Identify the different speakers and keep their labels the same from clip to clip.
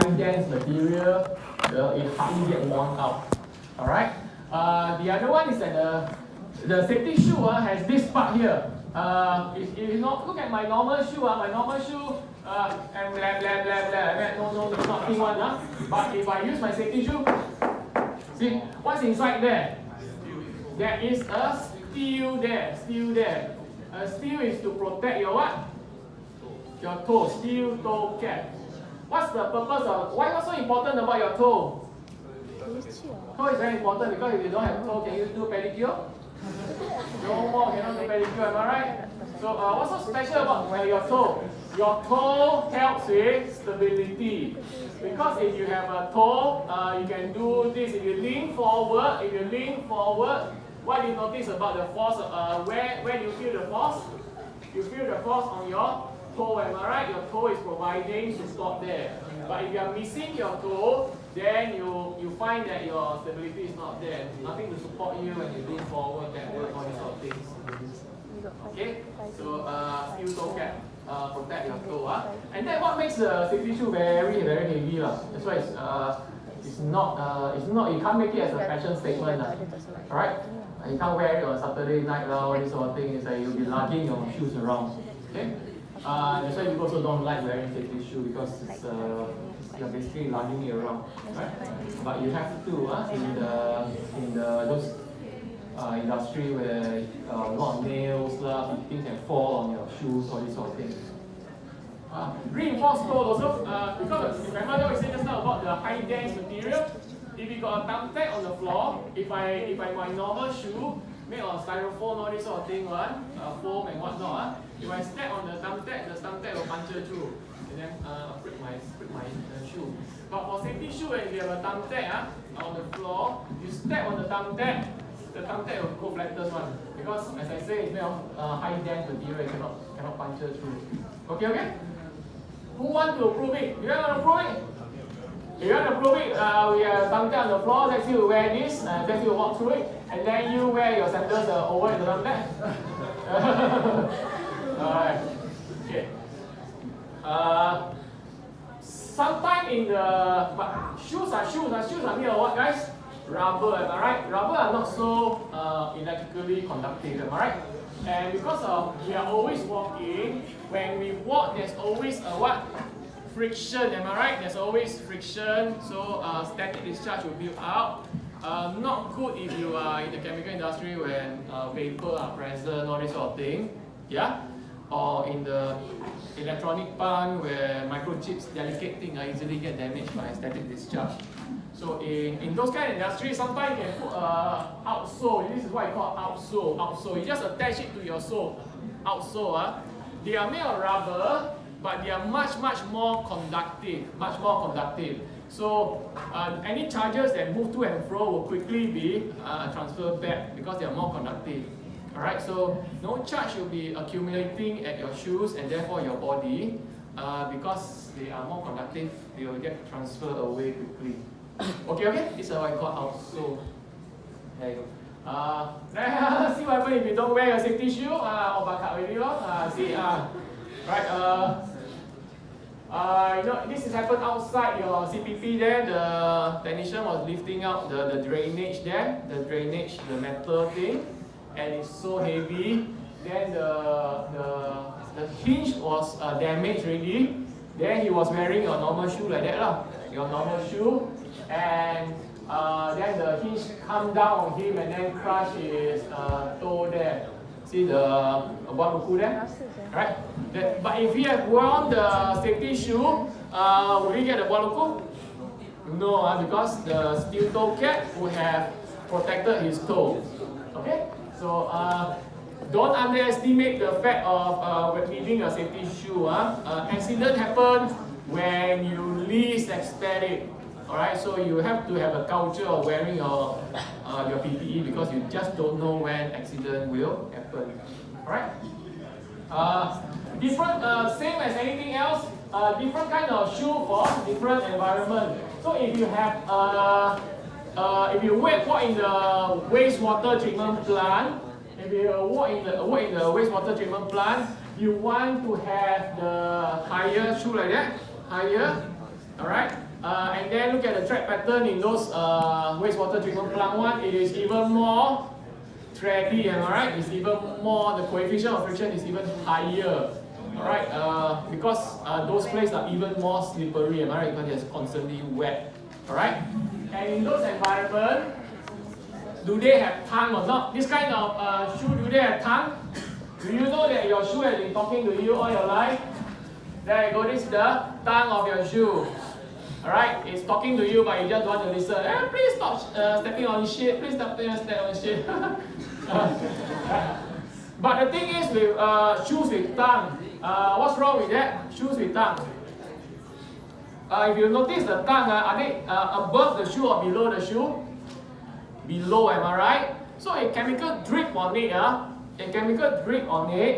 Speaker 1: high dense material, it hardly get worn out. Alright? The other one is that the safety shoe has this part here. If you look at my normal shoe, and blah blah blah blah, no, it's not thing one. But if I use my safety shoe, see what's inside there? There is a steel there. A steel is to protect your what? Your toe, steel toe cap. What's the purpose of, what's so important about your toe? Toe is very important because if you don't have toe, can you do pedicure? No more, cannot do pedicure, am I right? So what's so special about your toe? Your toe helps with stability. Because if you have a toe, you can do this. If you lean forward, what do you notice about the force? Where do you feel the force? You feel the force on your toe, am I right? Your toe is providing support there. But if you are missing your toe, then you find that your stability is not there. Nothing to support you when you lean forward, backward, all these sort of things. Okay? So steel toe cap protect your toe. And that's what makes the safety shoe very, very heavy. That's why it's not, you can't make it as a fashion statement. Alright? You can't wear it on Saturday night, all these sort of things. It's like you'll be lugging your shoes around. Okay? That's why people also don't like wearing safety shoe because it's, you're basically lugging it around. Right? But you have to in those industry where a lot of nails, things can fall on your shoes, all these sort of things. Reinforced toe also, because remember we said just now about the high dense material. If you got a thumbtack on the floor, if I my normal shoe made of styrofoam, all this sort of thing, foam and whatnot, if I step on the thumbtack will puncture through and then break my shoe. But for safety shoe, if you have a thumbtack on the floor, you step on the thumbtack will go flattest one. Because as I say, it's made of high dense material, it cannot puncture through. Okay? Who want to prove it? You want to prove it? If you want to prove it, we have thumbtack on the floor, let's you wear this, let's you walk through it, and then you wear your sandals over the thumbtack. Alright. Okay. Sometime in the, but shoes are made of what, guys? Rubber, am I right? Rubber are not so electrically conductive, am I right? And because we are always walking, when we walk, there's always a what? Friction, am I right? There's always friction, so static discharge will build up. Not good if you are in the chemical industry when vapor are present, all this sort of thing. Yeah? Or in the electronic plant where microchips, delicate things easily get damaged by static discharge. So in those kind of industries, sometimes you can put outsole. This is what I call outsole. You just attach it to your sole. Outsole. They are made of rubber, but they are much more conductive. So any charges that move to and fro will quickly be transferred back because they are more conductive. Alright, so no charge will be accumulating at your shoes and therefore your body because they are more conductive. They will get transferred away quickly. Okay? This is what I call outsole. There you go. See what happens if you don't wear your safety shoe? See? Right. This has happened outside your CPP there. The technician was lifting out the drainage there, the metal thing, and it's so heavy. Then the hinge was damaged already. Then he was wearing your normal shoe like that, your normal shoe, and then the hinge come down on him and then crush his toe there. See the buat there? Right? But if he had worn the safety shoe, would he get the buat? No, because the steel toe cap would have protected his toe. Okay? So don't underestimate the fact of needing a safety shoe. Accident happens when you least expect it. Alright, so you have to have a culture of wearing your PPE because you just don't know when accident will happen. Alright? Different, same as anything else, different kind of shoe for different environment. So if you have, if you walk in the wastewater treatment plant, you want to have the higher shoe like that, higher, alright? and thread pattern in those wastewater treatment plant one, it is even more thready, am I right? It's even more, the coefficient of friction is even higher. Alright, because those places are even more slippery, am I right? Because it's constantly wet. Alright? And in those environments, do they have tongue or not? This kind of shoe, do they have tongue? Do you know that your shoe has been talking to you all your life? There you go, this is the tongue of your shoe. Alright, it's talking to you, but you just want to listen. Please stop stepping on shit. Please stop stepping on shit. But the thing is with shoes with tongue, what's wrong with that? Shoes with tongue. If you notice the tongue, are they above the shoe or below the shoe? Below, am I right? So a chemical drip on it,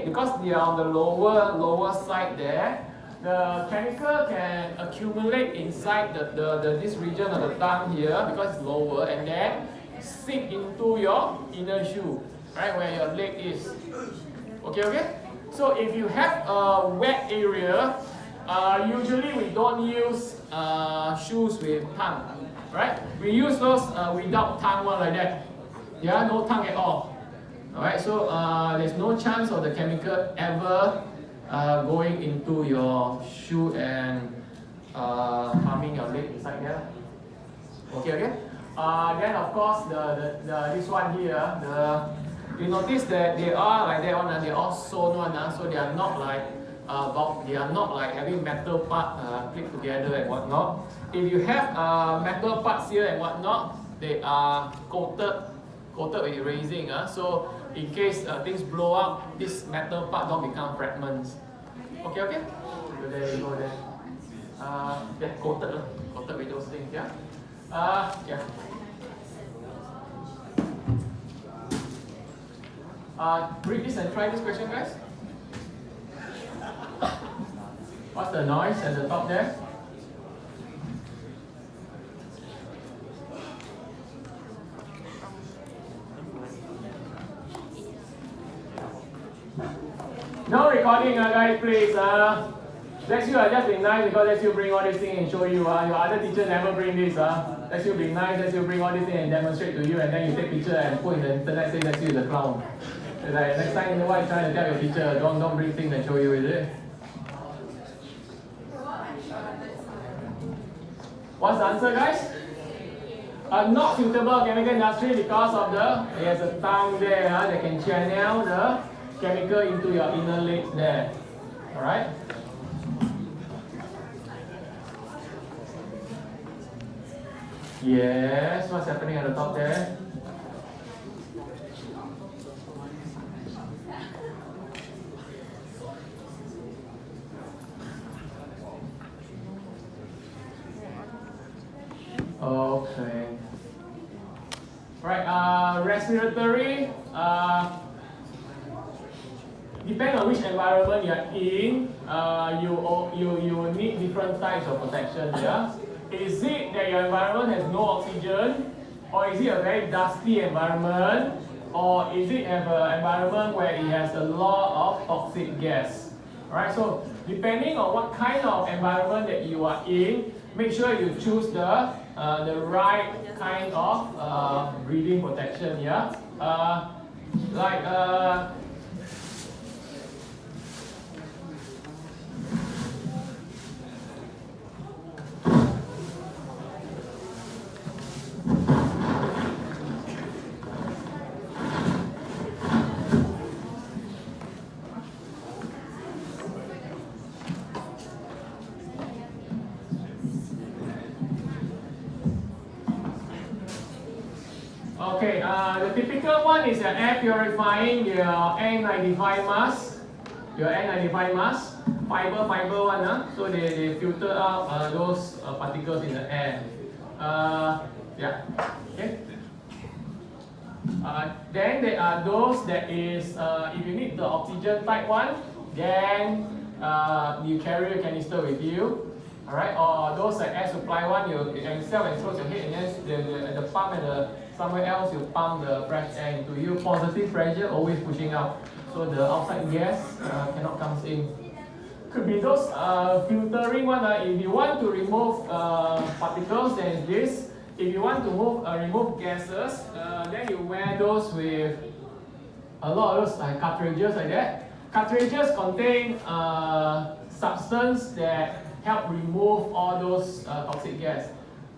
Speaker 1: because they are on the lower side there. The chemical can accumulate inside this region of the tongue here because it's lower, and then sink into your inner shoe, right, where your leg is. Okay? So if you have a wet area, usually we don't use shoes with tongue, right? We use those without tongue one like that. Yeah, no tongue at all. Alright, so there's no chance of the chemical ever going into your shoe and harming your leg inside there. Okay. Then of course this one here, you notice that they are like that one, they are all sewn one, so they are not like having metal part clipped together and whatnot. If you have metal parts here and whatnot, they are coated with resin. So in case things blow up, this metal part don't become fragments. Okay. So there you go there. Yeah, coated with those things. Yeah. Read this and try this question, guys. What's the noise at the top there? No recording, guys, please. Let's you just be nice because let's you bring all these things and show you. Your other teacher never bring this. Let's you be nice, let's you bring all these things and demonstrate to you, and then you take picture and put in the internet, say let's you the clown. It's like next time you know what you're trying to tell your teacher, don't bring things and show you, is it? What's the answer, guys? Not suitable chemical industry because of there's a tongue there that can channel the chemical into your inner legs there. Alright? Yes, what's happening at the top there? Okay. Right, respiratory, depending on which environment you are in, you will need different types of protection. Yeah? Is it that your environment has no oxygen, or is it a very dusty environment, or is it an environment where it has a lot of toxic gas? Alright, so depending on what kind of environment that you are in, make sure you choose the right kind of breathing protection. Yeah, okay, the typical one is an air purifying, your N95 mask. Your N95 mask, fiber one, so they filter out those particles in the air. Yeah, okay. Then there are those that is, if you need the oxygen type one, then you carry a canister with you. Alright, or those like air supply one, you can self expose your head, and then the pump and somewhere else you pump the fresh air into you. Positive pressure always pushing out, so the outside gas cannot come in. could be those filtering one. If you want to remove particles, then it's this. If you want to remove gases, then you wear those with a lot of those cartridges like that. Cartridges contain substance that help remove all those toxic gas.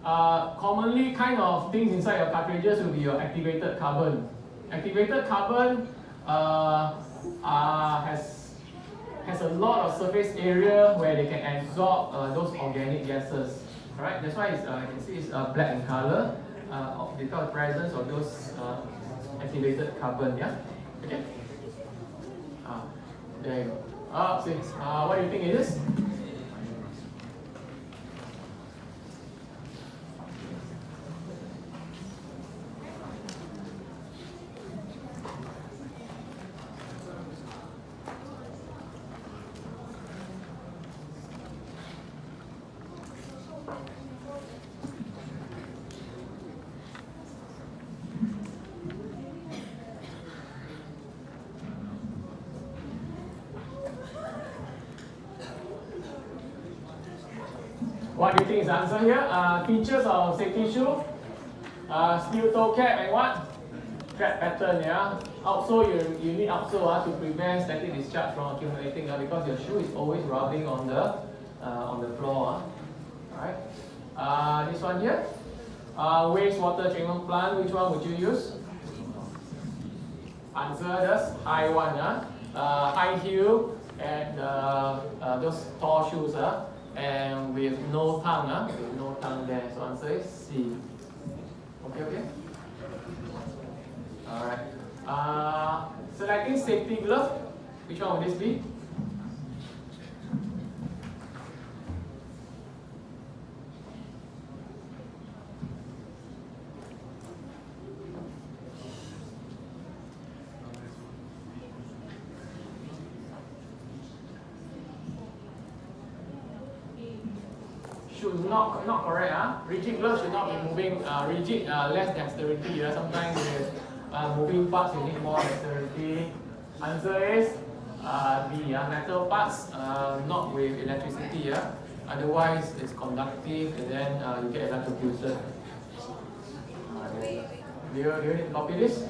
Speaker 1: Commonly, kind of things inside your cartridges will be your activated carbon. Activated carbon has a lot of surface area where they can absorb those organic gases. Alright, that's why you can see it's black in color because of the presence of those activated carbon. Yeah. Okay. There you go. See, what do you think it is? What do you think is the answer here? Features of safety shoe, steel toe cap and what? Strap pattern, yeah. Outsole, you need outsole to prevent static discharge from accumulating because your shoe is always rubbing on the floor. Alright. This one here, wastewater treatment plant. Which one would you use? Answer this high one, high heel and those tall shoes, and with no tongue, with no tongue there. So answer is C. Okay. Alright. Selecting safety glove. Which one would this be? Should not correct. Rigid gloves should not be moving. Rigid less dexterity. Sometimes with moving parts you need more dexterity. Answer is B. Metal parts not with electricity. Otherwise it's conductive and then you get electrocuted. Do you need to copy this?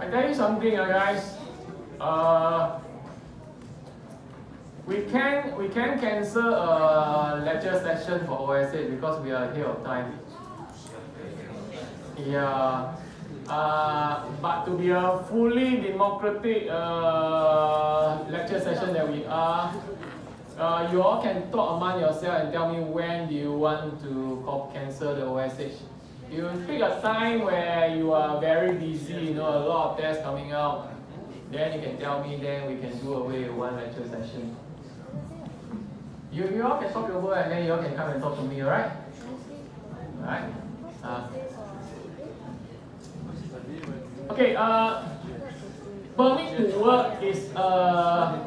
Speaker 1: I tell you something, guys. We can cancel a lecture session for OSH because we are ahead of time. Yeah. But to be a fully democratic lecture session that we are, you all can talk among yourself and tell me when do you want to cancel the OSH. You pick a time where you are very busy, a lot of tests coming out. Then you can tell me, then we can do away with one lecture session. You all can talk over and then you all can come and talk to me, alright? Alright? Okay, permit to work is a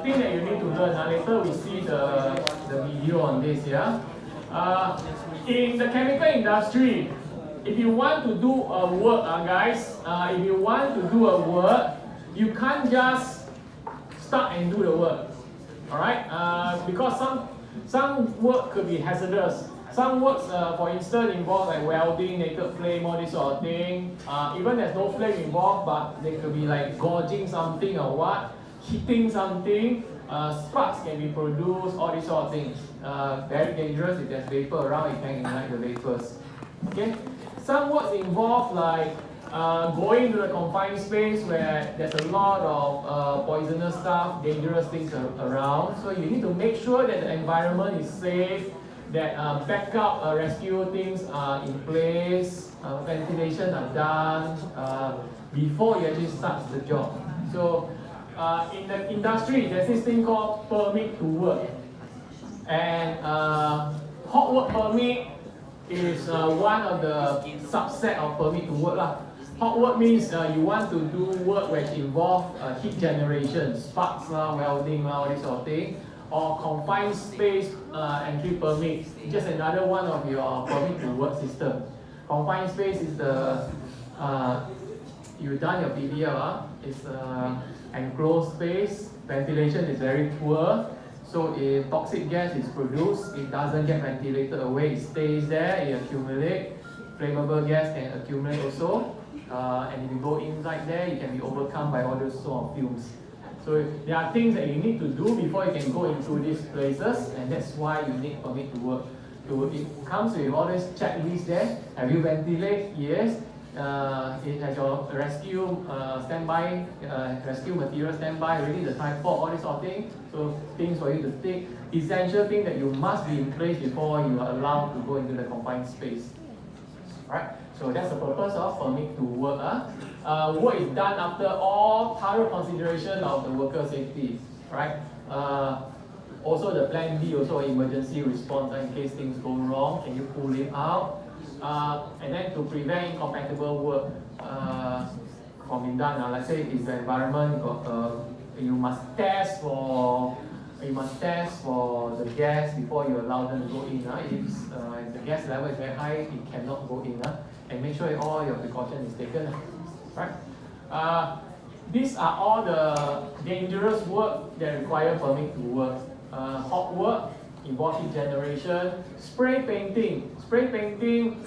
Speaker 1: thing that you need to learn. Later we see the video on this, yeah? In the chemical industry, if you want to do a work, guys, if you want to do a work, you can't just start and do the work, alright? Because some work could be hazardous. Some works, for instance, involve like welding, naked flame, all this sort of thing. Even there's no flame involved, but they could be like gorging something or what, hitting something. Sparks can be produced, all these sort of things. Very dangerous if there's vapor around, it can ignite the vapors. Okay? Some works involve like going to the confined space where there's a lot of poisonous stuff, dangerous things around. So you need to make sure that the environment is safe, that backup rescue things are in place, ventilation are done before you actually start the job. So in the industry, there's this thing called permit to work. And hot work permit is one of the subset of permit to work. Hot work means you want to do work which involve heat generation, sparks, welding, all this sort of thing, or confined space entry permit. Just another one of your permit to work system. Confined space is the you've done your PDL. It's enclosed space. Ventilation is very poor. So if toxic gas is produced, it doesn't get ventilated away. It stays there. It accumulates. Flammable gas can accumulate also. And if you go inside there, you can be overcome by all those sort of fumes. So there are things that you need to do before you can go into these places, and that's why you need permit to work. It comes with all this checklist there. Have you ventilated? Yes. It has your rescue standby, rescue material standby, ready the tripod, all this sort of thing. So things for you to take. Essential thing that you must be in place before you are allowed to go into the confined space. Right? So that's the purpose of permit to work. Work is done after all thorough consideration of the worker safety. Right? Also the plan B, also emergency response in case things go wrong. Can you pull it out? And then to prevent incompatible work from being done. Let's say if the environment got, you must test for the gas before you allow them to go in. If the gas level is very high, it cannot go in. And make sure all your precaution is taken. Right? These are all the dangerous work that require permit to work. Hot work involves heat generation. Spray painting. Spray painting,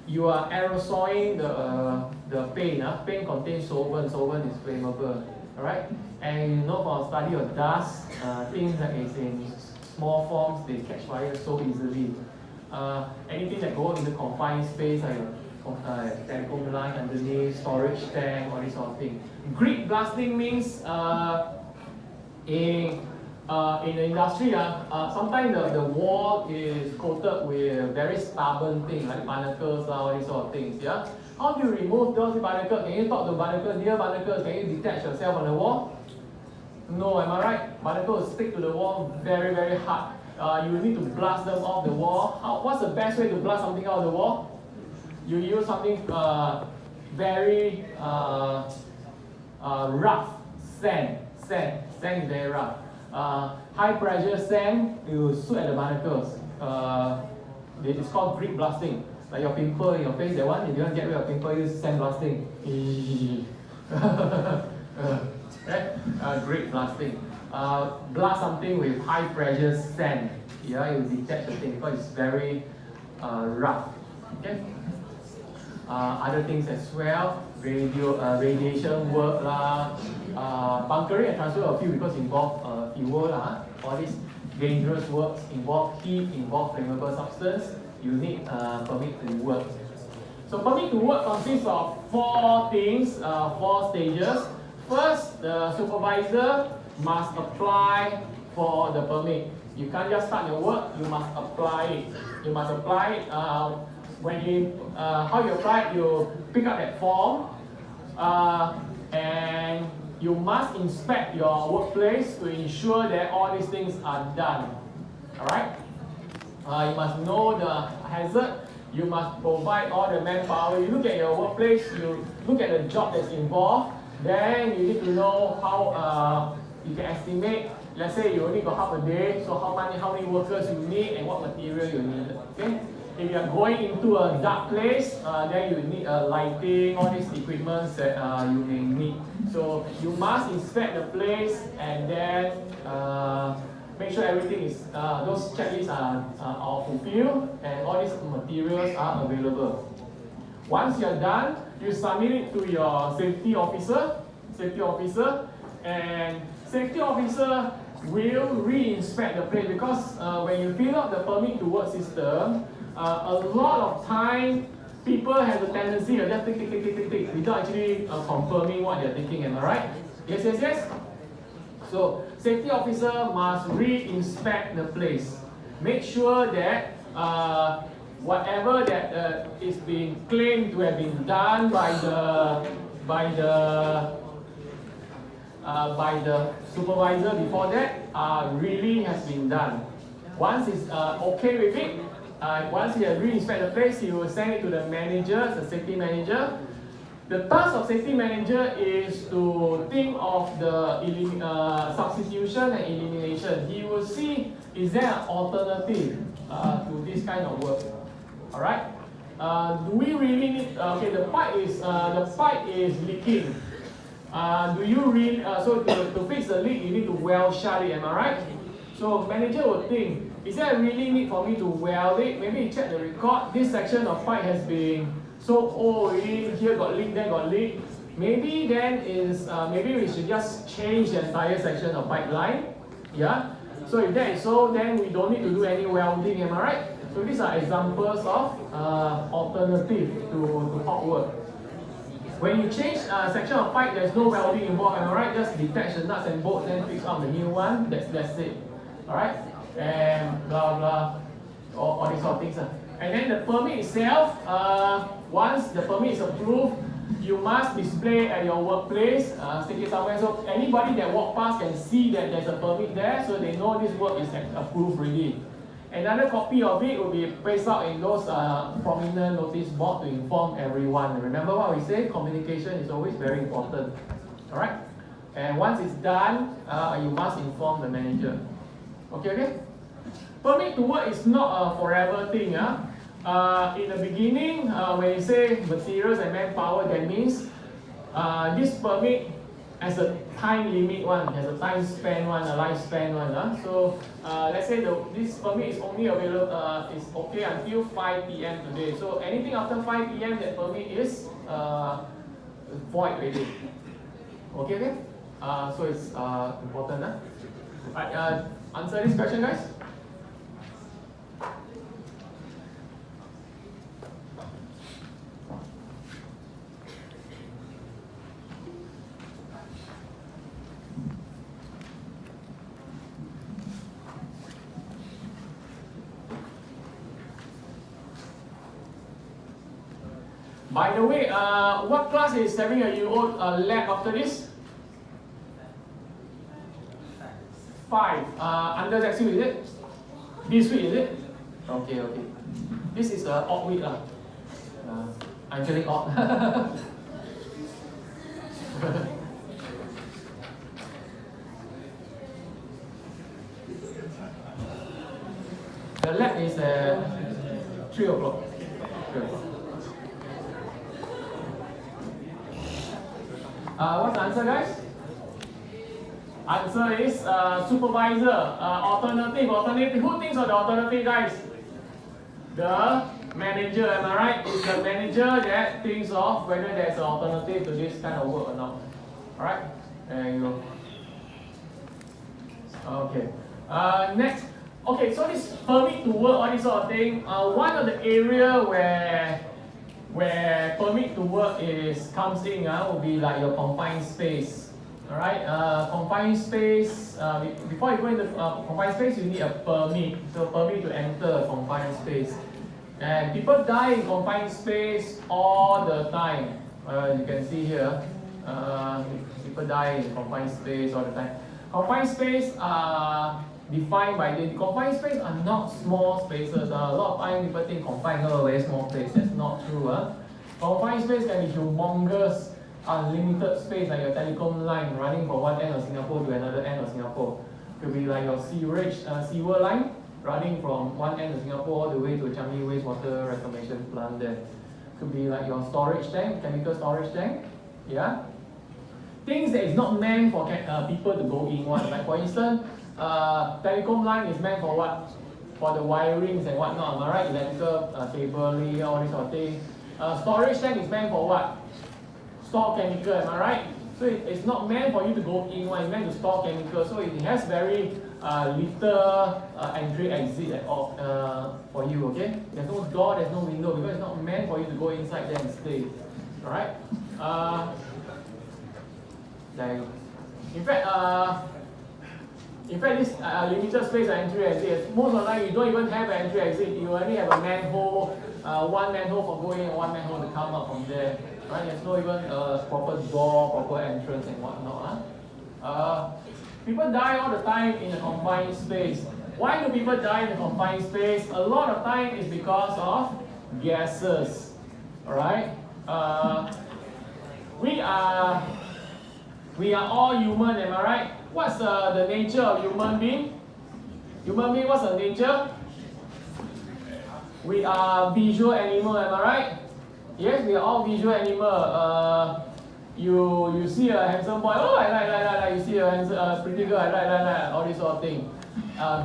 Speaker 1: you are aerosoling the paint. Paint contains solvent. Solvent is flammable. Alright? And you know from study of dust, things that is in small forms, they catch fire so easily. Anything that goes into confined space, like telecom line underneath, storage tank, all this sort of thing. Grid blasting means in the industry, sometimes the wall is coated with very stubborn things like barnacles, all these sort of things. Yeah. How do you remove those barnacles? Can you talk to barnacles, near barnacles? Can you detach yourself on the wall? No, am I right? Barnacles stick to the wall very, very hard. You need to blast them off the wall. What's the best way to blast something out of the wall? You use something very rough, sand. Sand is very rough. High pressure sand, you shoot at the barnacles. It's called grid blasting. Like your pimple in your face, that one, if you want to get rid of pimple, use sand blasting. Grid blasting. Blast something with high pressure sand. Yeah, you detach the thing because it's very rough. Okay. Other things as well, radiation work bunkering and transfer of fuel because involve fuel all these dangerous works involve heat, involve flammable substance. You need permit to work. So permit to work consists of 4 things, 4 stages. First, the supervisor must apply for the permit. You can't just start your work, you must apply it. You must apply it. How you apply it, you pick up that form and you must inspect your workplace to ensure that all these things are done. Alright? You must know the hazard. You must provide all the manpower. You look at your workplace, you look at the job that's involved, then you need to know how you can estimate. Let's say you only got half a day, so how many workers you need and what material you need. Okay? If you are going into a dark place, then you need lighting, all these equipment that you may need. So you must inspect the place and then make sure everything is, those checklists are fulfilled and all these materials are available. Once you are done, you submit it to your safety officer, and safety officer will re-inspect the place because when you fill out the permit to work system, a lot of time people have the tendency of just tick without actually confirming what they're thinking. Am I right? Yes. So safety officer must re-inspect the place. Make sure that whatever that is being claimed to have been done by the supervisor before that really has been done. Once it's okay with it, once he has re-inspected the place, he will send it to the manager, the safety manager. The task of safety manager is to think of the substitution and elimination. He will see, is there an alternative to this kind of work? All right. Do we really need? Okay, the pipe is leaking. Do you really? So to fix the leak, you need to weld shut it. Am I right? So manager will think, is there really need for me to weld it? Maybe you check the record. This section of pipe has been so old. Here got leak, there got leak. Maybe then maybe we should just change the entire section of pipeline. Yeah. So if that is so, then we don't need to do any welding. Am I right? So these are examples of alternative to hot work. When you change a section of pipe, there's no welding involved. Am I right? Just detach the nuts and bolts, then fix on the new one. That's it. All right. And blah blah, all these sort of things. And then the permit itself, once the permit is approved, you must display at your workplace, stick it somewhere so anybody that walk past can see that there's a permit there, so they know this work is approved already. Another copy of it will be placed out in those prominent notice board to inform everyone. Remember what we say, communication is always very important. Alright? And once it's done, you must inform the manager. Okay? Permit to work is not a forever thing. In the beginning, when you say materials and manpower, that means this permit has a time limit one, has a time span one, a lifespan one. So let's say this permit is only available, is okay until 5 p.m. today. So anything after 5 p.m. that permit is void already. Okay? So it's important. Right, answer this question, guys. By the way, what class is having a UO lab after this? 5. Under next week, is it? This week, is it? Okay. This is an odd week. I'm feeling odd. The lab is 3 o'clock. 3 o'clock. What's the answer, guys? Answer is supervisor. Alternative. Who thinks of the alternative, guys? The manager, am I right? It's the manager that thinks of whether there's an alternative to this kind of work or not. Alright? There you go. Okay. Next. Okay, so this permit to work, all this sort of thing. One of the area where permit to work comes in will be like your confined space. Alright, confined space, before you go into confined space, you need a permit. So permit to enter a confined space. And people die in confined space all the time. You can see here, people die in confined space all the time. Confined space are defined by the confined space are not small spaces. A lot of times people think confined is a very small place. That's not true. Confined space can be humongous, unlimited space, like your telecom line running from one end of Singapore to another end of Singapore. Could be like your sewer line running from one end of Singapore all the way to Changi wastewater reclamation plant there. Could be like your storage tank, chemical storage tank. Yeah. Things that is not meant for people to go in one. Like for instance, telecom line is meant for what? For the wirings and whatnot, am I right? Electrical cabling, all this sort of thing. Storage tank is meant for what? Store chemical, am I right? So it's not meant for you to go in one, it's meant to store chemical. So it has very little entry exit at all for you, okay? There's no door, there's no window because it's not meant for you to go inside there and stay. Alright? There you go. In fact, this limited space entry exit, most of the time you don't even have an entry exit, you only have a manhole, one manhole for going and one manhole to come out from there. Right? There's no even proper door, proper entrance and whatnot. People die all the time in a confined space. Why do people die in a confined space? A lot of time is because of gases. Alright? we are all human, am I right? What's the nature of human being? Human being, what's the nature? We are visual animal, am I right? Yes, we are all visual animal. You see a handsome boy, oh, I like. You see a handsome, pretty girl, I like, all this sort of thing.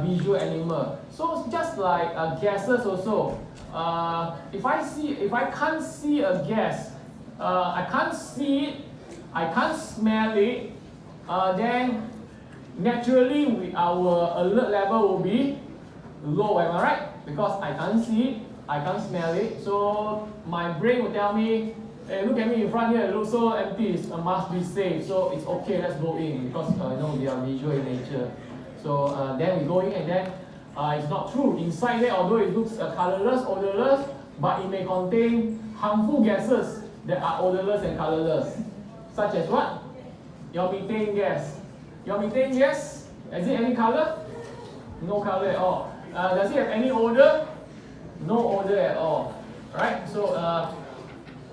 Speaker 1: Visual animal. So just like gases also. If I can't see a gas, I can't see it, I can't smell it, then naturally our alert level will be low, am I right? Because I can't see it, I can't smell it, so my brain will tell me, hey, look at me in front here, it looks so empty, it must be safe, so it's okay, let's go in, because we are visual in nature. So then we go in, and then it's not true. Inside there, although it looks colorless, odorless, but it may contain harmful gases that are odorless and colorless. Such as what? Your methane gas. Your methane gas, is it any color? No color at all. Does it have any odor? No odor at all. Right? So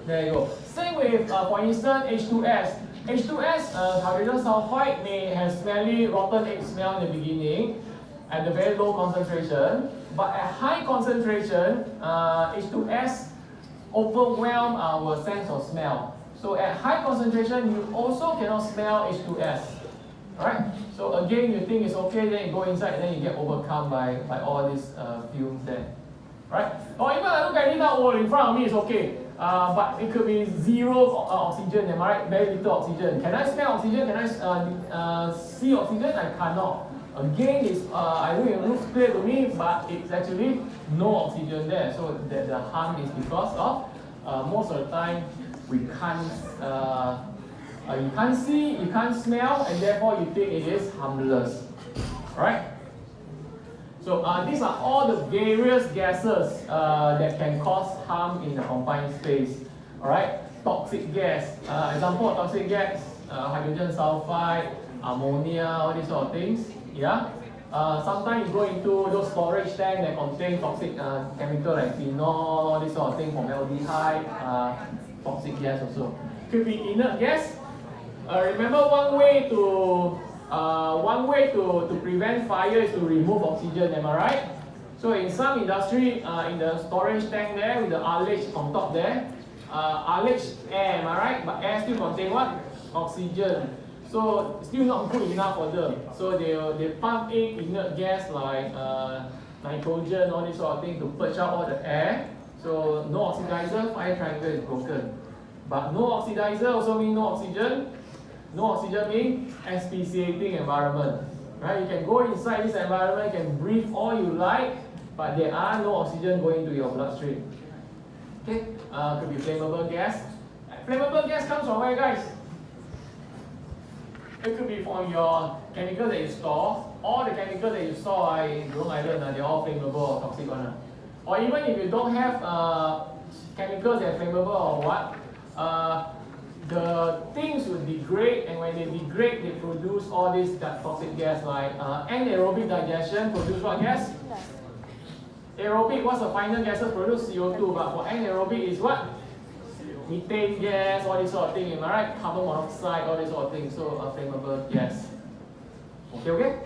Speaker 1: there you go. Same with, for instance, H2S. H2S, hydrogen sulfide, may have smelly, rotten egg smell in the beginning at the very low concentration, but at high concentration, H2S overwhelm our sense of smell. So at high concentration, you also cannot smell H2S. Alright? So again, you think it's okay, then you go inside, and then you get overcome by all these fumes there. Right? Or even I look at it now, in front of me, it's okay. But it could be zero oxygen, am I right? Very little oxygen. Can I smell oxygen? Can I see oxygen? I cannot. Again, I know it looks clear to me, but it's actually no oxygen there. So the harm is because of most of the time we can't, you can't see, you can't smell, and therefore you think it is harmless. Right? So these are all the various gases that can cause harm in a confined space. Alright? Toxic gas. Example of toxic gas, hydrogen sulfide, ammonia, all these sort of things. Yeah? Sometimes you go into those storage tanks that contain toxic chemical like phenol, all these sort of things, formaldehyde, toxic gas also. Could be inert gas. Remember one way to prevent fire is to remove oxygen, am I right? So in some industry, in the storage tank there with the ullage on top there, ullage air, am I right? But air still contain what? Oxygen. So still not good enough for them. So they pump in inert gas like nitrogen, all this sort of thing to purge out all the air. So no oxidizer, fire triangle is broken. But no oxidizer also means no oxygen. No oxygen means asphyxiating environment. Right? You can go inside this environment, you can breathe all you like, but there are no oxygen going to your bloodstream. Okay? Could be flammable gas. Flammable gas comes from where, guys? It could be from your chemical that you store. All the chemicals that you store in Jurong Island, they're all flammable or toxic one. Or even if you don't have chemicals that are flammable or what, the things will degrade, and when they degrade, they produce all this toxic gas like anaerobic digestion produce what gas? Aerobic, what's the final gases produce? CO2, but for anaerobic is what? Methane gas, all this sort of thing, am I right? Carbon monoxide, all this sort of thing, so a flammable gas. Okay?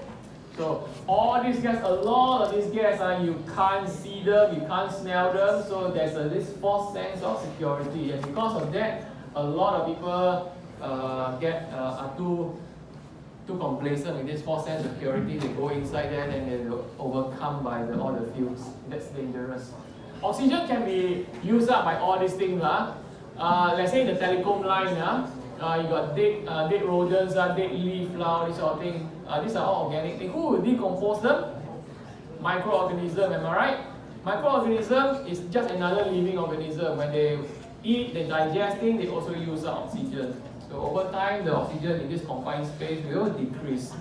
Speaker 1: So all these gas, a lot of these gas, you can't see them, you can't smell them, so there's this false sense of security, and because of that, a lot of people are too complacent with this false sense of security. They go inside there and they're overcome by all the fumes. That's dangerous. Oxygen can be used up by all these things. Let's say the telecom line, you got dead rodents, dead leaf, all this sort of thing. These are all organic things. Who will decompose them? Microorganism, am I right? Microorganism is just another living organism. When they eat, they digesting, they also use up oxygen. So over time, the oxygen in this confined space will decrease.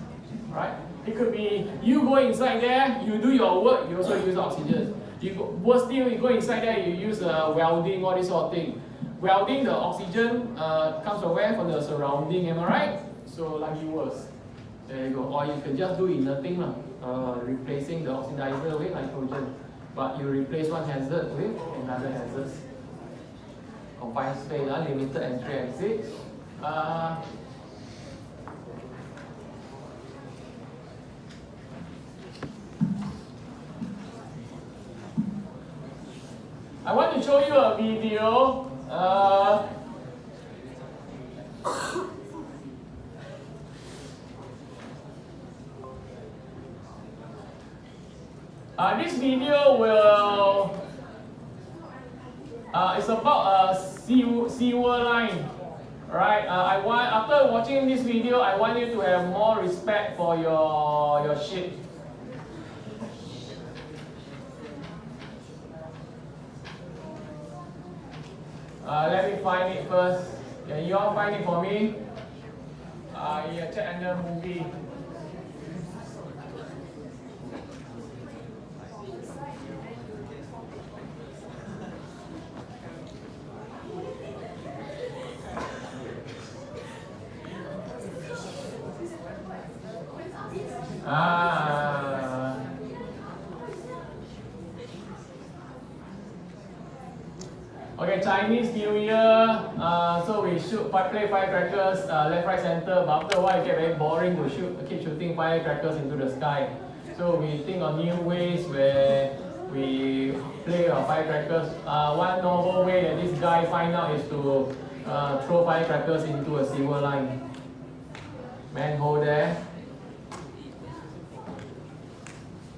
Speaker 1: Right? It could be you go inside there, you do your work, you also use oxygen. Worse still, you go inside there, you use welding, all this sort of thing. Welding, the oxygen comes from where? From the surrounding, am I right? So like worse. There you go. Or you can just do nothing, replacing the oxidizer with nitrogen. But you replace one hazard with another hazard. Confined space, limited entry exit. I want to show you a video. This video will it's about a sewer line. Right? After watching this video, I want you to have more respect for your ship. Let me find it first. Can you all find it for me? Yeah, check under movie. Okay, Chinese New Year. So we play firecrackers left, right, center. But after a while, it gets very boring to keep shooting firecrackers into the sky. So we think of new ways where we play firecrackers. One novel way that this guy find out is to throw firecrackers into a sewer line. Manhole there.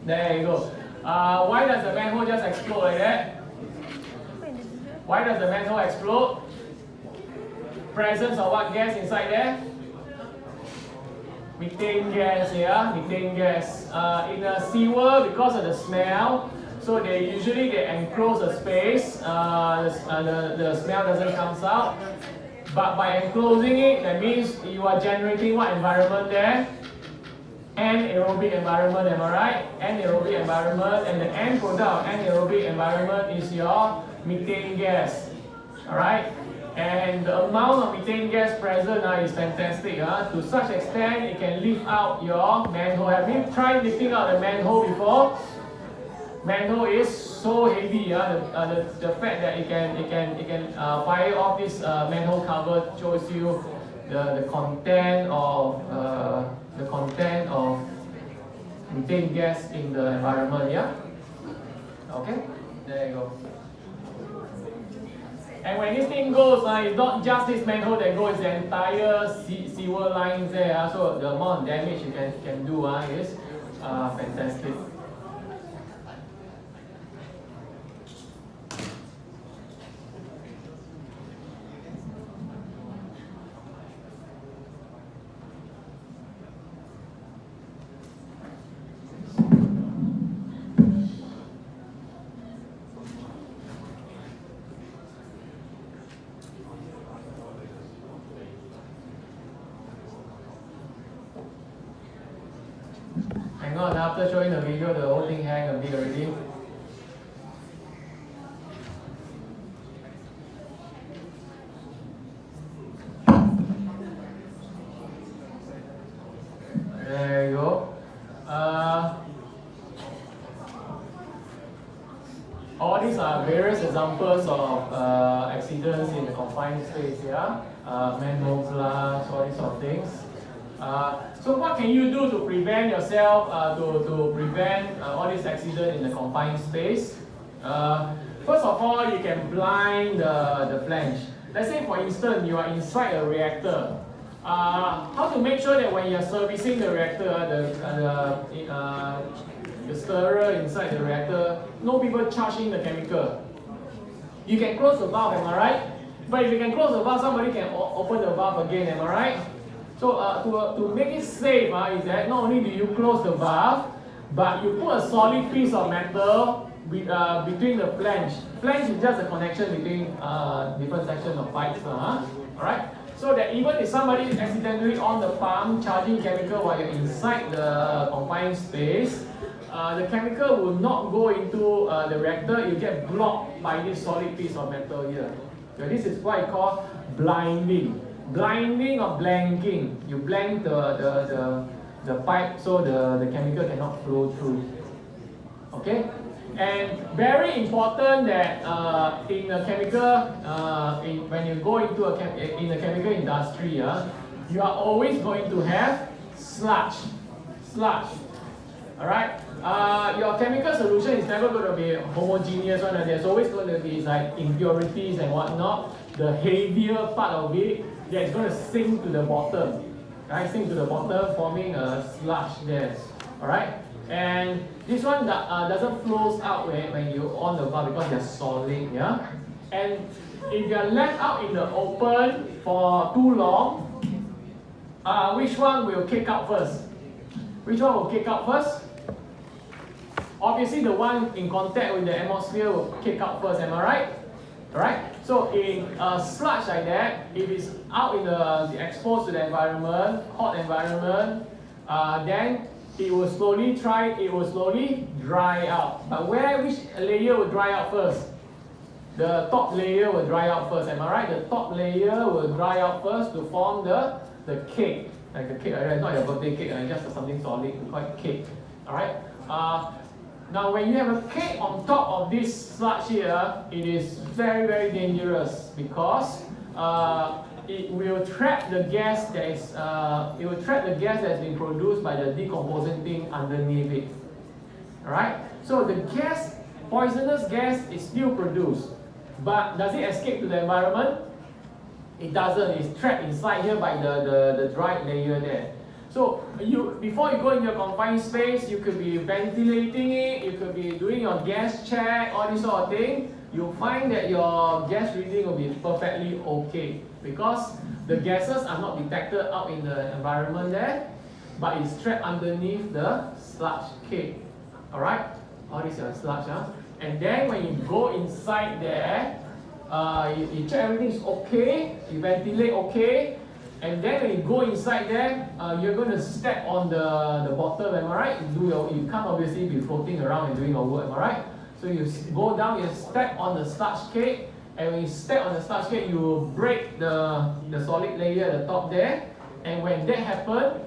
Speaker 1: There you go. Why does the manhole just explode like that? Why does the manhole explode? Presence of what gas inside there? Methane gas, yeah, methane gas. In a sewer, because of the smell, so they enclose a space. The smell doesn't come out. But by enclosing it, that means you are generating what environment there? Anaerobic environment, am I right? Anaerobic environment, and the end product of anaerobic environment is your methane gas. Alright? And the amount of methane gas present is fantastic. To such extent, it can lift out your manhole. Have you tried lifting out the manhole before? Manhole is so heavy. The fact that it can fire off this manhole cover shows you the content of methane gas in the environment. Yeah. Okay. There you go. And when this thing goes, it's not just this manhole that goes, the entire sewer lines there. So the amount of damage you can do is fantastic. Hang on, after showing the video, the whole thing hang a bit already. There you go. All these are various examples of accidents in the confined space, yeah? Manhole blast, all these sort of things. So what can you do to prevent yourself, to prevent all these accidents in the confined space? First of all, you can blind the flange. Let's say, for instance, you are inside a reactor. How to make sure that when you're servicing the reactor, the stirrer inside the reactor, no people charging the chemical. You can close the valve, am I right? But if you can close the valve, somebody can open the valve again, am I right? So to make it safe, is that not only do you close the valve, but you put a solid piece of metal between the flange. Flange is just a connection between different sections of pipes, alright? So that even if somebody is accidentally on the pump charging chemical while you're inside the confined space, the chemical will not go into the reactor. It will get blocked by this solid piece of metal here. So this is what I call blinding. Blinding or blanking. You blank the pipe so the chemical cannot flow through. Okay? And very important that in a chemical, when you go into in the chemical industry, you are always going to have sludge. Alright? Your chemical solution is never going to be homogeneous one. There's always going to be like impurities and whatnot. The heavier part of it that's going to sink to the bottom. Right? Sink to the bottom, forming a sludge there. Alright? And this one doesn't flow out when you on the valve because they're solid. Yeah? And if you're left out in the open for too long, which one will kick out first? Which one will kick out first? Obviously, the one in contact with the atmosphere will kick out first. Am I right? Alright? So in a sludge like that, if it's out in the exposed to the environment, hot environment, then it will slowly dry out. But which layer will dry out first? The top layer will dry out first. Am I right? The top layer will dry out first to form the cake. Like the cake, right? Not your birthday cake, just something solid. We call it cake. Alright? Now when you have a cake on top of this sludge here, it is very, very dangerous because it will trap the gas that is that's been produced by the decomposing thing underneath it. Alright? So the gas, poisonous gas is still produced. But does it escape to the environment? It doesn't. It's trapped inside here by the dried layer there. So before you go in your confined space, you could be ventilating it, you could be doing your gas check, all this sort of thing. You'll find that your gas reading will be perfectly okay because the gases are not detected out in the environment there, but it's trapped underneath the sludge cake. Alright? All this is sludge, And then when you go inside there, you check everything is okay, you ventilate okay, and then when you go inside there, you're going to step on the bottom, am I right? You can't obviously be floating around and doing your work, am I right? So you go down, you step on the sludge cake, and when you step on the sludge cake, you will break the solid layer at the top there, and when that happens,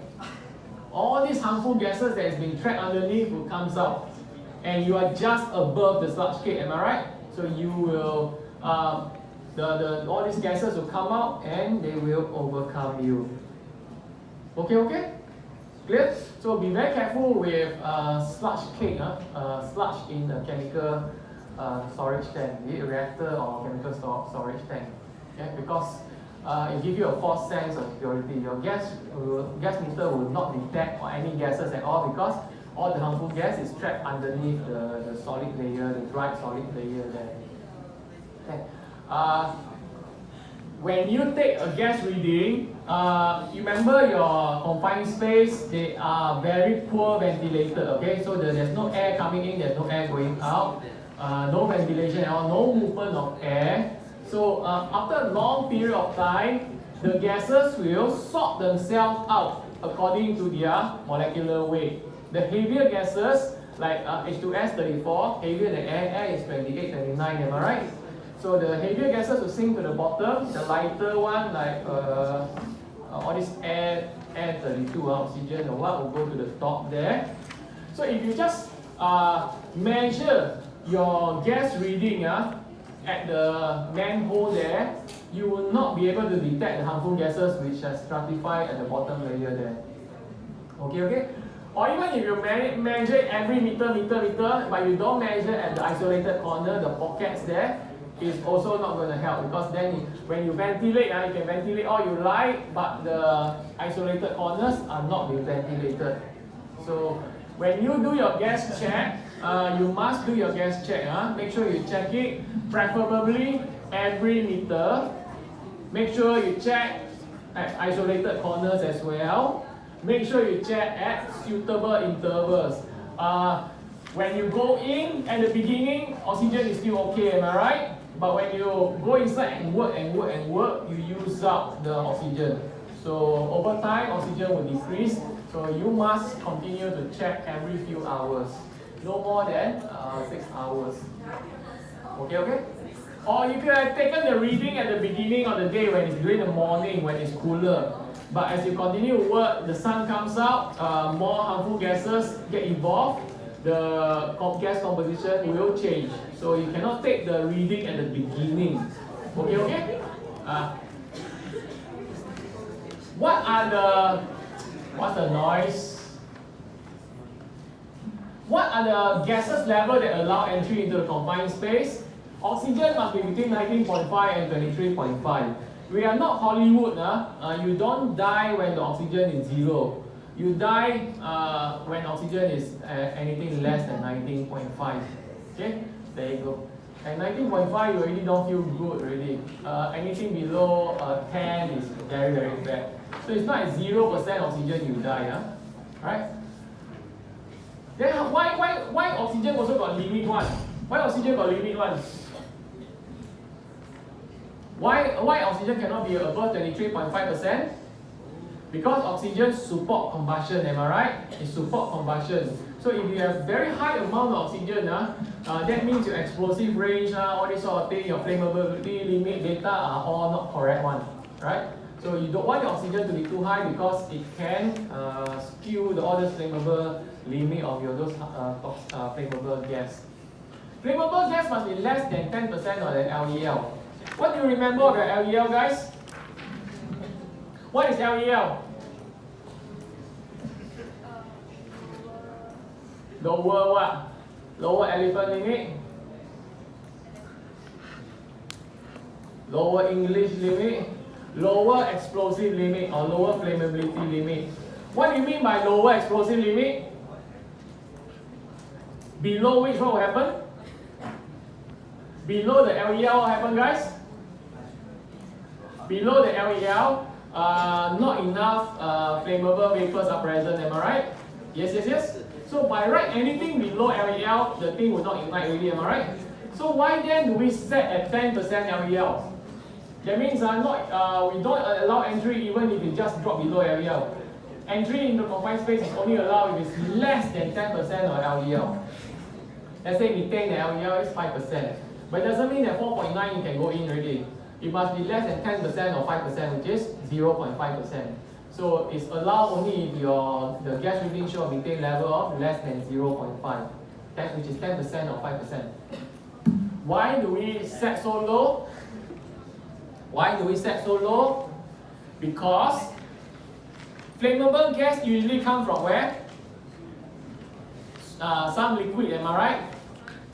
Speaker 1: all these harmful gases that has been trapped underneath will come out, and you are just above the sludge cake, am I right? So you will all these gases will come out and they will overcome you. Okay? Clear? So be very careful with sludge cake, sludge in a chemical storage tank, be it a reactor or chemical storage tank. Okay? Because it gives you a false sense of purity. Your gas meter will not detect any gases at all because all the harmful gas is trapped underneath the solid layer, the dried solid layer there. Okay. When you take a gas reading, you remember your confined space, they are very poor ventilated, okay? So there's no air coming in, there's no air going out, no ventilation at all, no movement of air. So after a long period of time, the gases will sort themselves out according to their molecular weight. The heavier gases, like H2S34, heavier than air is 28, 29, am I right? So the heavier gases will sink to the bottom, the lighter one, like all this air 32, oxygen or what, will go to the top there. So if you just measure your gas reading at the manhole there, you will not be able to detect the harmful gases which are stratified at the bottom layer there. Okay? Or even if you measure every meter, but you don't measure at the isolated corner, the pockets there, is also not going to help because then when you ventilate, you can ventilate all you like, but the isolated corners are not being ventilated. So when you do your gas check, you must do your gas check. Make sure you check it, preferably every meter. Make sure you check at isolated corners as well. Make sure you check at suitable intervals. When you go in at the beginning, oxygen is still okay, am I right? But when you go inside and work, you use up the oxygen. So over time, oxygen will decrease. So you must continue to check every few hours. No more than 6 hours. Okay? Or you could have taken the reading at the beginning of the day when it's during the morning, when it's cooler. But as you continue to work, the sun comes out, more harmful gases get involved. the gas composition will change. So you cannot take the reading at the beginning. Okay, okay? What's the noise? What are the gases level that allow entry into the confined space? Oxygen must be between 19.5 and 23.5. We are not Hollywood. You don't die when the oxygen is 0. You die when oxygen is anything less than 19.5. Okay, there you go. At 19.5, you already don't feel good already. Anything below 10 is very, very bad. So it's not at 0% oxygen you die. Right? Then why oxygen also got limit one? Why oxygen got limit one? Why oxygen cannot be above 23.5%? Because oxygen support combustion, am I right? It support combustion. So if you have very high amount of oxygen, that means your explosive range, all this sort of thing, your flammability limit data are all not correct one, right? So you don't want your oxygen to be too high because it can skew all the flammable limit of your flammable gas. Flammable gas must be less than 10% of the LEL. What do you remember of your LEL, guys? What is LEL? Lower what? Lower elephant limit? Lower English limit? Lower explosive limit or lower flammability limit? What do you mean by lower explosive limit? Below which what will happen? Below the LEL what happen, guys? Below the LEL, not enough flammable vapors are present, am I right? Yes, yes, yes. So by right, anything below LEL, the thing will not ignite really, am I right? So why then do we set at 10% LEL? That means we don't allow entry even if it just drop below LEL. Entry into confined space is only allowed if it's less than 10% of LEL. Let's say methane, the LEL is 5%. But it doesn't mean that 4.9 you can go in already. It must be less than 10% or 5%, which is 0.5%. So it's allowed only if the gas reading show a methane level of less than 0.5, which is 10% or 5%. Why do we set so low? Why do we set so low? Because flammable gas usually come from where? Some liquid, am I right?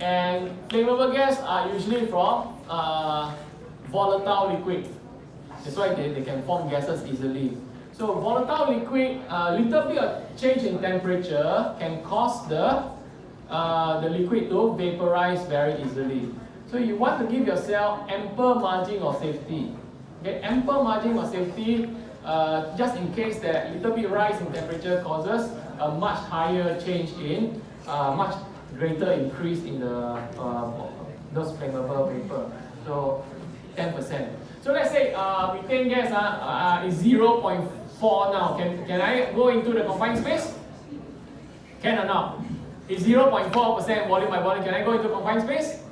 Speaker 1: And flammable gas are usually from volatile liquid. That's why they can form gases easily. So volatile liquid, little bit of change in temperature can cause the liquid to vaporize very easily. So you want to give yourself ample margin of safety. Okay, ample margin of safety, just in case that little bit rise in temperature causes a much higher change in, much greater increase in those flammable vapor. So 10%. So let's say methane gas is 0.4 now. Can I go into the confined space? Can or not? It's 0.4% volume by volume. Can I go into confined space?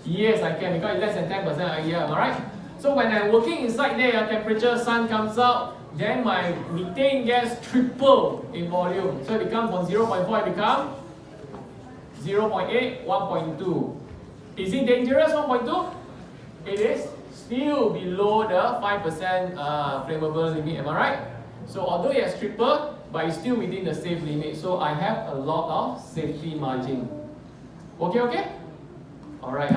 Speaker 1: Yes, I can because it's less than 10% a year. Am I right? So when I'm working inside there, temperature, sun comes out, then my methane gas triple in volume. So it becomes from 0.4, it becomes 0.8, 1.2. Is it dangerous, 1.2? It is still below the 5% flammable limit, am I right? So although it has triple, but it's still within the safe limit. So I have a lot of safety margin. Okay, okay? Alright,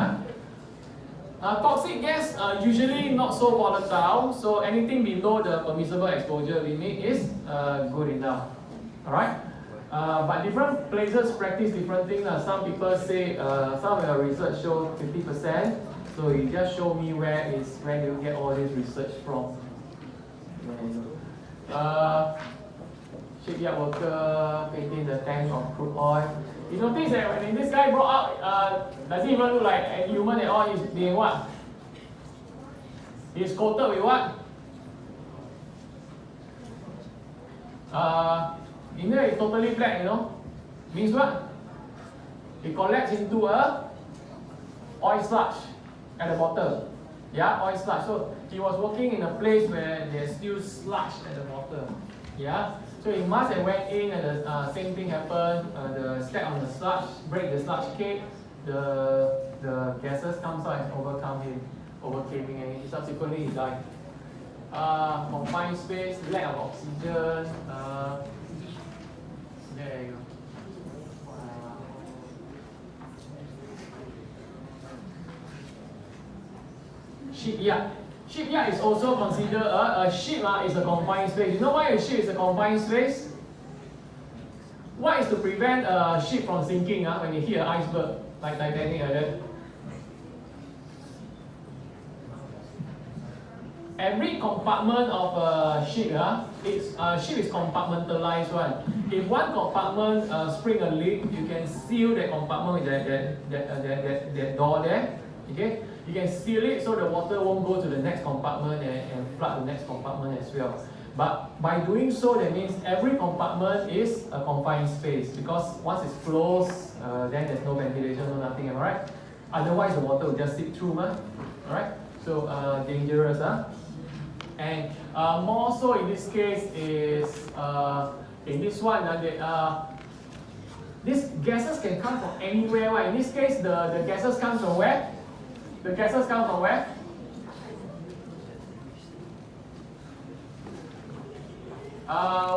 Speaker 1: toxic gas usually not so volatile, so anything below the permissible exposure limit is good enough. Alright? But different places practice different things. Some people say, some of your research show 50%. So you just show me where you get all this research from. Shipyard worker painting the tank of crude oil. You notice that when this guy brought out, does he even look like a human at all? He's being what? He's coated with what? In there it's totally black, you know. Means what? It collects into a oil sludge at the bottom. Yeah, oil sludge. So he was working in a place where there's still sludge at the bottom. Yeah. So it must have went in and the same thing happened. The step on the sludge, break the sludge cake, the gases comes out and overcame him, and subsequently he died. Confined space, lack of oxygen. There you go. Shipyard. Shipyard is also considered a ship is a confined space. You know why a ship is a confined space? What is to prevent a ship from sinking when you hit an iceberg, like Titanic like that? Every compartment of a ship, ship is compartmentalized one. If one compartment spring a leak, you can seal that compartment with that door there. Okay, you can seal it so the water won't go to the next compartment and flood the next compartment as well. But by doing so, that means every compartment is a confined space, because once it's closed, then there's no ventilation, no nothing, am I right? Otherwise, the water will just seep through, alright? So dangerous, And more so in this case is in this one these gases can come from anywhere. Right? In this case, the gases come from where? The gases come from where?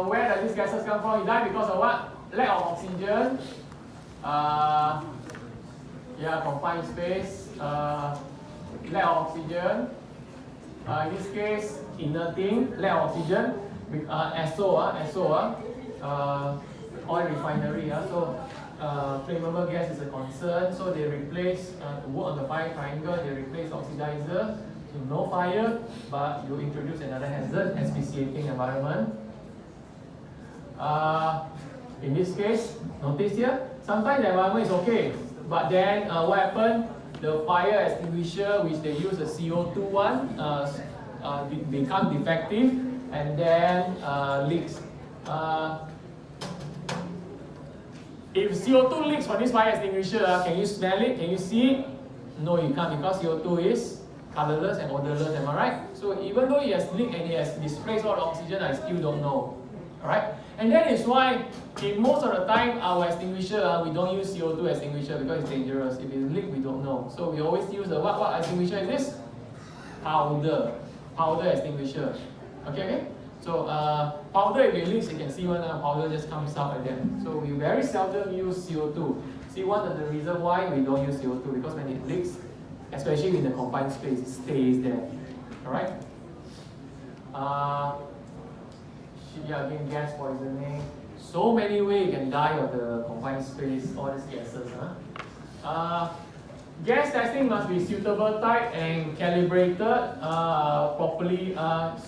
Speaker 1: Where does these gases come from? He died because of what? Lack of oxygen. Confined space. Lack of oxygen. In this case, inerting, lack of oxygen. Oil refinery. So flammable gas is a concern. So they replace, to work on the fire triangle, they replace oxidizer. So no fire, but you introduce another hazard, asphyxiating environment. In this case, notice here, sometimes the environment is okay, but then what happened? The fire extinguisher, which they use a CO2 one, become defective and then leaks. If CO2 leaks from this fire extinguisher, can you smell it? Can you see it? No, you can't, because CO2 is colorless and odorless, am I right? So even though it has leaked and it has displaced all the oxygen, I still don't know. Alright? And that is why in most of the time our extinguisher, we don't use CO2 extinguisher because it's dangerous. If it's leaked, we don't know. So we always use the what extinguisher is this? Powder extinguisher. Okay? So powder, if it leaks, you can see when powder just comes out like that. So we very seldom use CO2. See, one of the reasons why we don't use CO2, because when it leaks, especially in the confined space, it stays there. Alright? Again, gas poisoning. So many ways you can die of the confined space, all these gases. Gas testing must be suitable type and calibrated properly.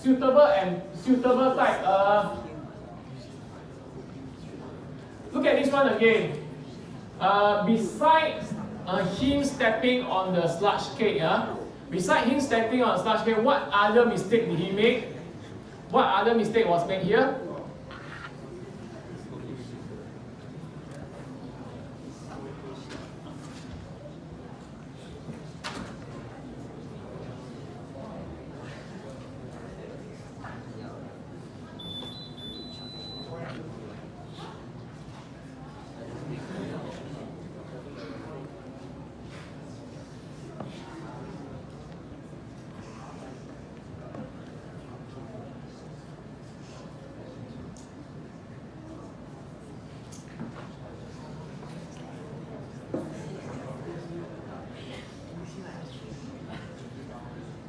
Speaker 1: Suitable type. Look at this one again. Besides him stepping on the sludge cake, beside him stepping on the sludge cake, what other mistake did he make? What other mistake was made here?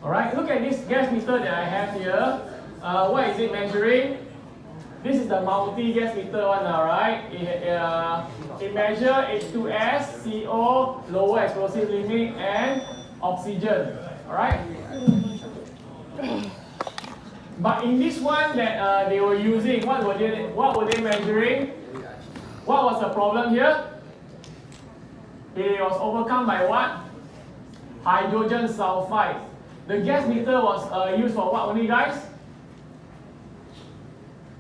Speaker 1: Alright, look at this gas meter that I have here. What is it measuring? This is the multi-gas meter one, alright? It measures H2S, CO, lower explosive limit, and oxygen. Alright? But in this one that they were using, what were they measuring? What was the problem here? It was overcome by what? Hydrogen sulfide. The gas meter was used for what only, guys?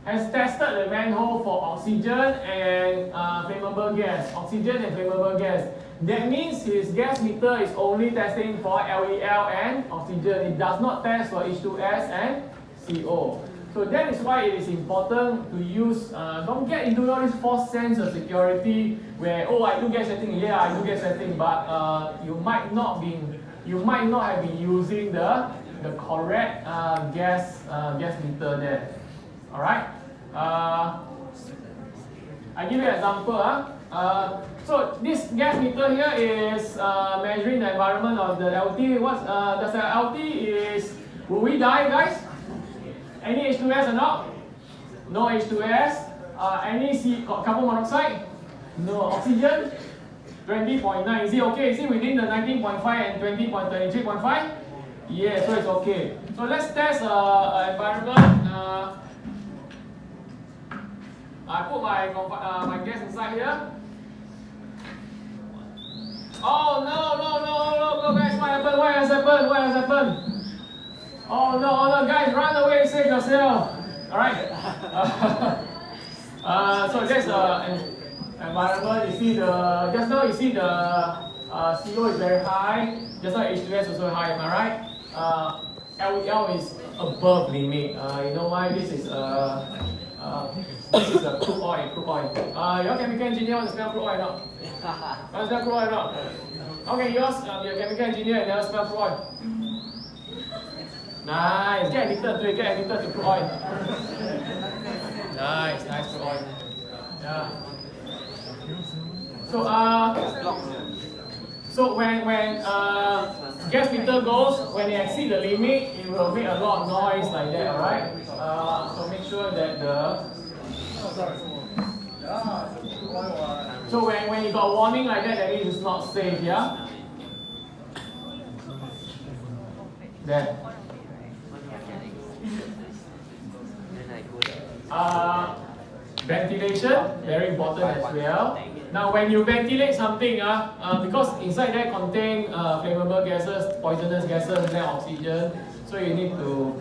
Speaker 1: Has tested the manhole for oxygen and flammable gas. Oxygen and flammable gas. That means his gas meter is only testing for LEL and oxygen. It does not test for H2S and CO. So that is why it is important to use, don't get into all this false sense of security where, oh, I do gas setting, yeah, I do gas setting, but you might not have been using the correct gas meter there. All right. I give you an example. So this gas meter here is measuring the environment of the LT. What does the LT is? Will we die, guys? Any H2S or not? No H2S. Any carbon monoxide? No. Oxygen? 20.9. Is it okay? Is it within the 19.5 and 20.33.5? Yeah, so it's okay. So let's test environment. I put my gas inside here. Oh no, guys, what happened? What has happened? Oh no, guys, run away, save yourself. Alright. So that's the environment. You see just now you see the CO is very high. Just now H2S also high, am I right? LEL is above limit. You know why? This is crude oil. Your chemical engineer want to smell crude oil or not? Want to smell crude oil or not? Okay, yours, your chemical engineer and never smell crude oil. Nice, get addicted to it, crude oil. Nice crude oil. Yeah. So when gas meter goes, when it exceeds the limit, it will make a lot of noise like that, alright? So make sure that so when you got a warning like that, that means it's not safe, yeah? There. Ventilation, very important as well. Now when you ventilate something, because inside there contain flammable gases, poisonous gases, then oxygen, so you need to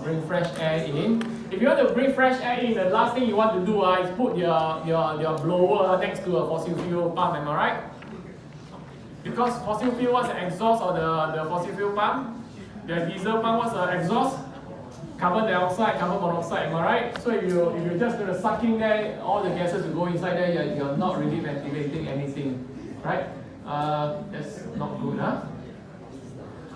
Speaker 1: bring fresh air in. If you want to bring fresh air in, the last thing you want to do is put your blower next to a fossil fuel pump, am I right? Because fossil fuel was the exhaust of the fossil fuel pump. The diesel pump was the exhaust. Carbon dioxide, carbon monoxide, am I right? So if you're just going to suck in there, all the gases will go inside there, you're not really ventilating anything, right? That's not good, huh?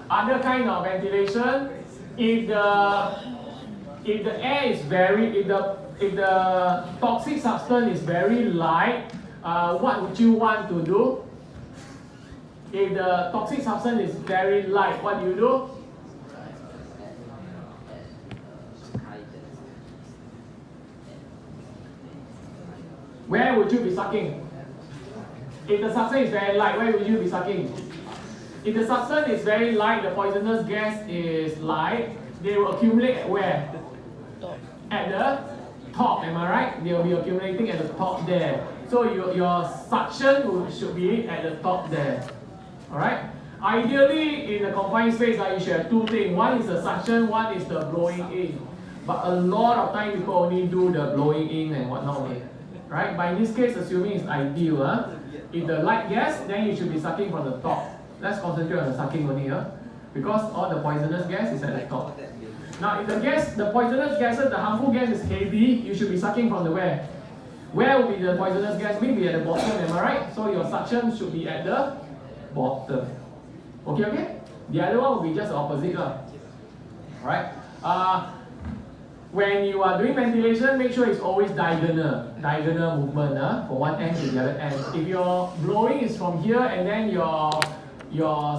Speaker 1: Other kind of ventilation, if the air is if the toxic substance is very light, what would you want to do? If the toxic substance is very light, what do you do? Where would you be sucking? If the substance is very light, where would you be sucking? If the substance is very light, the poisonous gas is light, they will accumulate at where? At the top, am I right? They will be accumulating at the top there. So your suction should be at the top there. Alright? Ideally, in a confined space, you should have two things. One is the suction, one is the blowing in. But a lot of time people only do the blowing in and whatnot only. Right? But in this case, assuming it's ideal, if the light gas, then you should be sucking from the top. Let's concentrate on the sucking only, because all the poisonous gas is at the top. Now, if the poisonous gases, the harmful gas is heavy, you should be sucking from the where? Where will be the poisonous gas? Maybe at the bottom, am I right? So your suction should be at the bottom. Okay? The other one will be just the opposite, right? When you are doing ventilation, make sure it's always diagonal movement from one end to the other end. If your blowing is from here and then your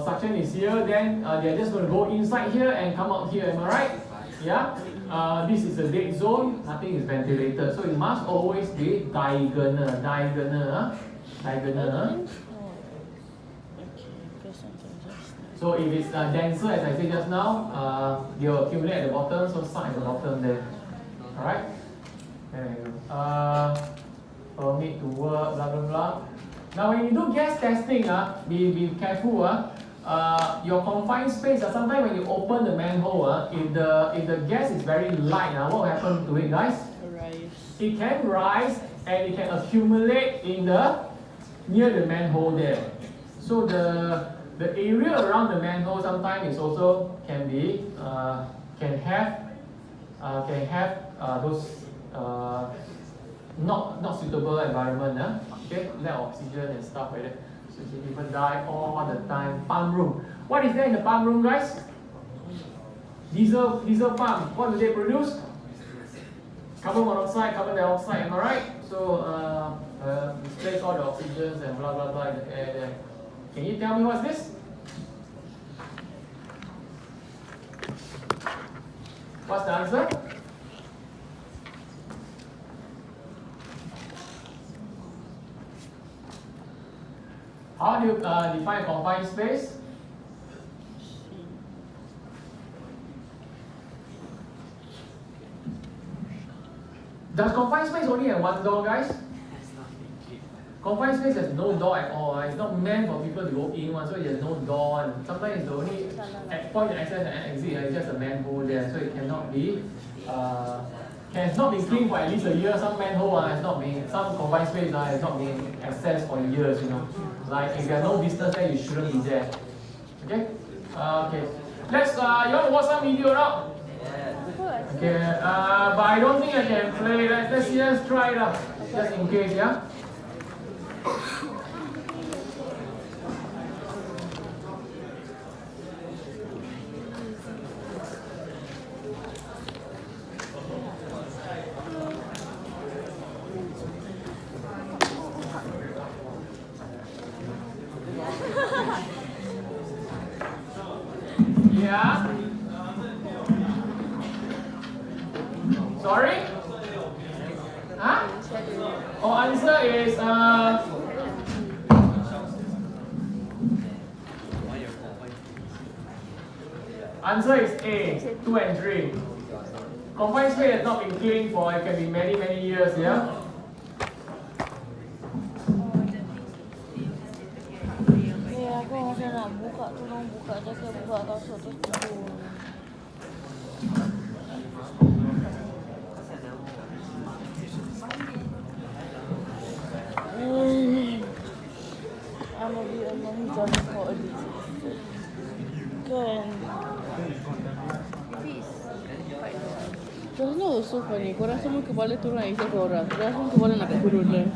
Speaker 1: suction is here, then they're just going to go inside here and come out here, am I right? Yeah? This is a dead zone, nothing is ventilated. So it must always be diagonal. So if it's denser, as I said just now, they'll accumulate at the bottom, so suck at the bottom there. Alright? There you go. Permit to work, blah blah blah. Now when you do gas testing, be careful. Your confined space, sometimes when you open the manhole, if the gas is very light, what will happen to it, guys? It can rise and it can accumulate near the manhole there. So the area around the manhole sometimes is also can have can have those not suitable environment, okay, lack of oxygen and stuff like that. So people die all the time. Pump room. What is there in the pump room, guys? Diesel pump. What do they produce? Carbon monoxide, carbon dioxide. Am I right? So displace all the oxygens and blah blah blah in the air there. Can you tell me what's this? What's the answer? How do you define confined space? Does confined space only have one door, guys? Confined space has no door at all. It's not meant for people to go in one, so it has no door. And sometimes the only point to access and exit is just a manhole there, so it cannot be. Has not been cleaned for at least a year. Some manhole has not been, some confined space has not been accessed for years. You know, like if you have no business there, you shouldn't be there. Okay. Okay. Let's. You want to watch some video now? Okay. But I don't think I can play. Let's try it out, just in case. Yeah. Yeah. Sorry? Huh? Oh, answer is answer is A, 2 and 3. Confined space has not been cleaned for, it can be many years, yeah?
Speaker 2: Aku macam nak buka, tolong buka, jaga buka kasut tu. I'm a hijab for a bit. Kan. Just now was so funny. Korang semua kepala turun except for orang. Korang semua kepala nak kat turun lah.